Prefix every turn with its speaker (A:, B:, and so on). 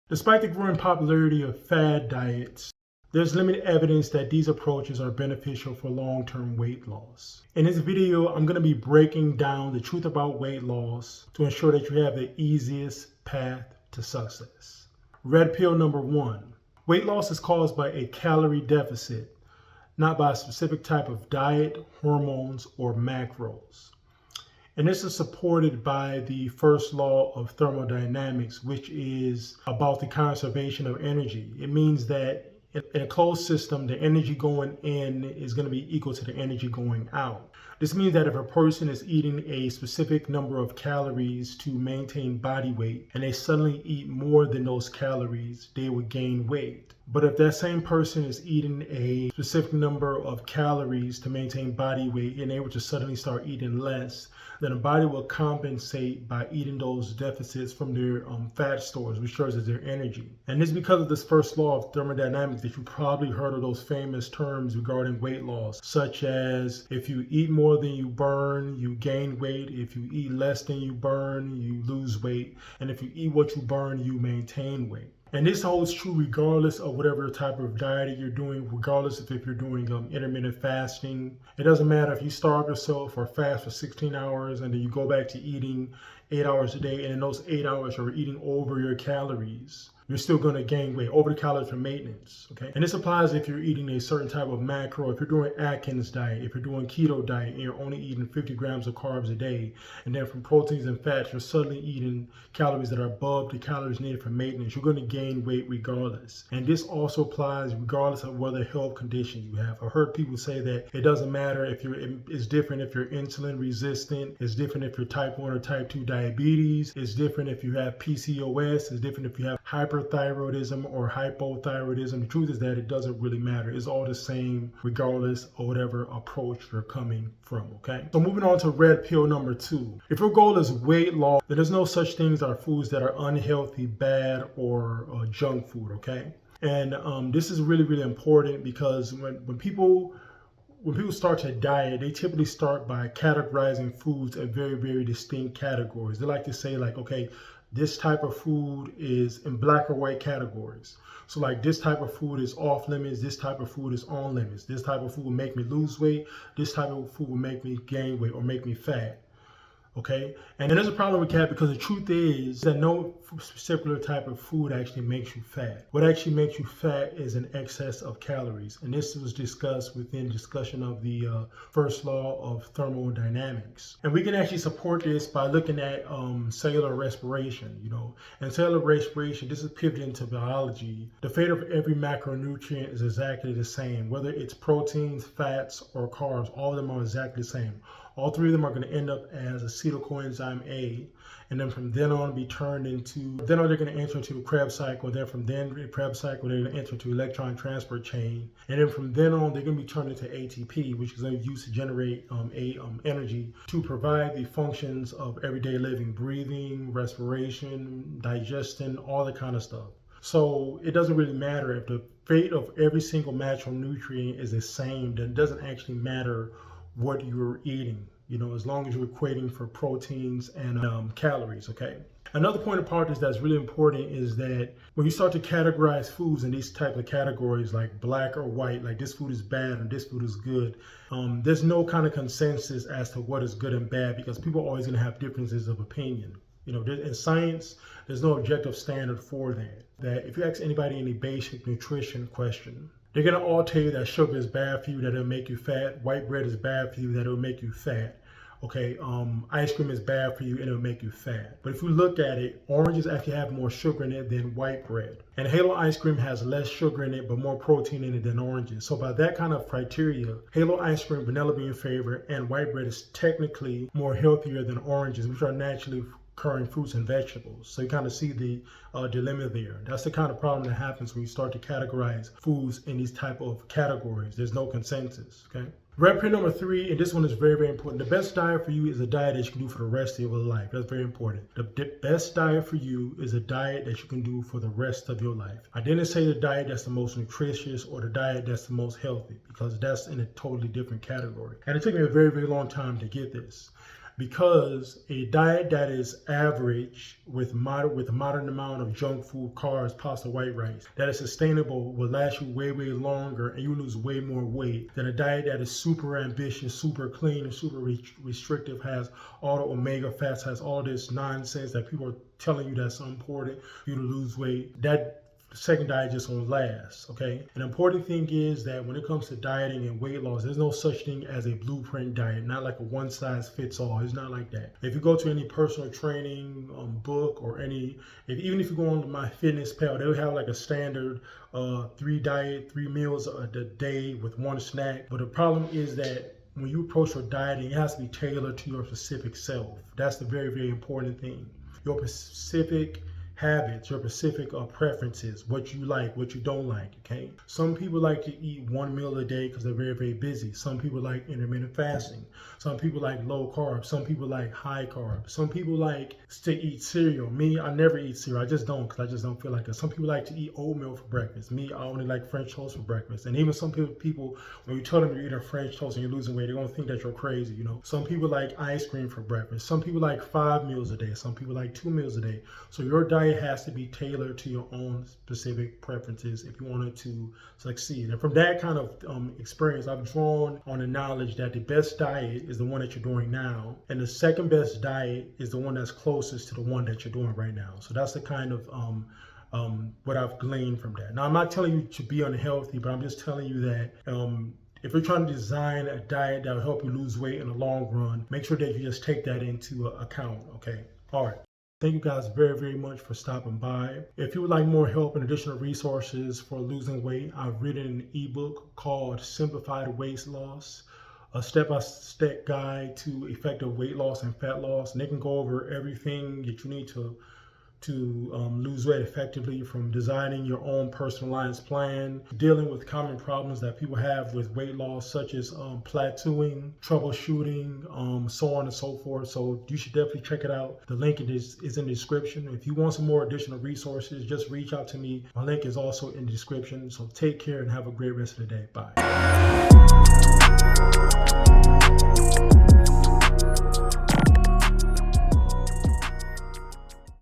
A: Despite the growing popularity of fad diets, there's limited evidence that these approaches are beneficial for long-term weight loss. In this video, I'm going to be breaking down the truth about weight loss to ensure that you have the easiest path to success. Red pill number 1. Weight loss is caused by a calorie deficit, not by a specific type of diet, hormones, or macros. And this is supported by the first law of thermodynamics, which is about the conservation of energy. It means that in a closed system, the energy going in is going to be equal to the energy going out. This means that if a person is eating a specific number of calories to maintain body weight and they suddenly eat more than those calories, they would gain weight. But if that same person is eating a specific number of calories to maintain body weight and they were to suddenly start eating less, then the body will compensate by eating those deficits from their fat stores, which serves as their energy. And it's because of this first law of thermodynamics that you probably heard of those famous terms regarding weight loss, such as if you eat more than you burn, you gain weight. If you eat less than you burn, you lose weight. And if you eat what you burn, you maintain weight. And this holds true regardless of whatever type of diet you're doing, regardless of if you're doing intermittent fasting. It doesn't matter if you starve yourself or fast for 16 hours and then you go back to eating 8 hours a day, and in those 8 hours you're eating over your calories. You're still going to gain weight, over the calories for maintenance, okay? And this applies if you're eating a certain type of macro, if you're doing Atkins diet, if you're doing keto diet, and you're only eating 50 grams of carbs a day, and then from proteins and fats, you're suddenly eating calories that are above the calories needed for maintenance. You're going to gain weight regardless. And this also applies regardless of whether health condition you have. I've heard people say that it doesn't matter if it's different if you're insulin resistant, it's different if you're type 1 or type 2 diabetes, it's different if you have PCOS, it's different if you have hyperthyroidism or hypothyroidism. The truth is that it doesn't really matter. It's all the same regardless of whatever approach you're coming from, okay? So moving on to red pill number 2. If your goal is weight loss, then there's no such things as foods that are unhealthy, bad, or junk food, okay? And this is really, really important because when people start to diet, they typically start by categorizing foods in very, very distinct categories. They like to say like, okay, this type of food is in black or white categories. So like this type of food is off limits, this type of food is on limits. This type of food will make me lose weight, this type of food will make me gain weight or make me fat. Okay, and there's a problem with that because the truth is that no particular type of food actually makes you fat. What actually makes you fat is an excess of calories, and this was discussed within discussion of the first law of thermodynamics. And we can actually support this by looking at cellular respiration, and cellular respiration, this is pivoting to biology. The fate of every macronutrient is exactly the same, whether it's proteins, fats, or carbs, all of them are exactly the same. All three of them are going to end up as acetyl coenzyme A, and then from then on they're going to enter into the Krebs cycle. Then from then the Krebs cycle, they're going to enter into electron transport chain, and then from then on they're going to be turned into ATP, which is used to generate energy to provide the functions of everyday living, breathing, respiration, digestion, all that kind of stuff. So it doesn't really matter if the fate of every single macronutrient is the same. Then it doesn't actually matter what you're eating, as long as you're equating for proteins and calories, okay? Another point of part that's really important is that when you start to categorize foods in these types of categories like black or white, like this food is bad and this food is good, there's no kind of consensus as to what is good and bad because people are always going to have differences of opinion. In science, there's no objective standard for that. That if you ask anybody any basic nutrition question, they're going to all tell you that sugar is bad for you, that it'll make you fat. White bread is bad for you, that it'll make you fat. Okay, ice cream is bad for you and it'll make you fat. But if you look at it, oranges actually have more sugar in it than white bread. And Halo ice cream has less sugar in it, but more protein in it than oranges. So by that kind of criteria, Halo ice cream, vanilla bean flavor, and white bread is technically more healthier than oranges, which are naturally occurring fruits and vegetables. So you kind of see the dilemma there. That's the kind of problem that happens when you start to categorize foods in these type of categories. There's no consensus, okay? Red pill number 3, and this one is very, very important. The best diet for you is a diet that you can do for the rest of your life. That's very important. The best diet for you is a diet that you can do for the rest of your life. I didn't say the diet that's the most nutritious or the diet that's the most healthy, because that's in a totally different category. And it took me a very, very long time to get this. Because a diet that is average with a moderate amount of junk food, carbs, pasta, white rice, that is sustainable, will last you way, way longer, and you lose way more weight than a diet that is super ambitious, super clean, and super restrictive, has all the omega fats, has all this nonsense that people are telling you that's important for you to lose weight. That second diet just won't last, okay? An important thing is that when it comes to dieting and weight loss, there's no such thing as a blueprint diet, not like a one size fits all. It's not like that. If you go to any personal training book or even if you go on to MyFitnessPal, they'll have like a standard 3 meals a day with one snack. But the problem is that when you approach your dieting, it has to be tailored to your specific self. That's the very, very important thing. Your specific habits, your specific preferences, what you like, what you don't like, okay? Some people like to eat 1 meal a day because they're very, very busy. Some people like intermittent fasting. Some people like low carb. Some people like high carb. Some people like to eat cereal. Me, I never eat cereal. I just don't, because I just don't feel like it. Some people like to eat oatmeal for breakfast. Me, I only like French toast for breakfast. And even some people, when you tell them you're eating French toast and you're losing weight, they're going to think that you're crazy, you know? Some people like ice cream for breakfast. Some people like 5 meals a day. Some people like 2 meals a day. So your diet has to be tailored to your own specific preferences if you want it to succeed. And from that kind of experience, I've drawn on the knowledge that the best diet is the one that you're doing now, and the second best diet is the one that's closest to the one that you're doing right now. So that's the kind of what I've gleaned from that. Now, I'm not telling you to be unhealthy, but I'm just telling you that if you're trying to design a diet that will help you lose weight in the long run, make sure that you just take that into account, okay? All right. Thank you guys very, very much for stopping by. If you would like more help and additional resources for losing weight, I've written an ebook called Simplified Weight Loss, a step-by-step guide to effective weight loss and fat loss. And they can go over everything that you need to lose weight effectively, from designing your own personalized plan, dealing with common problems that people have with weight loss, such as plateauing, troubleshooting, so on and so forth. So you should definitely check it out. The link is in the description. If you want some more additional resources, just reach out to me. My link is also in the description. So take care and have a great rest of the day. Bye.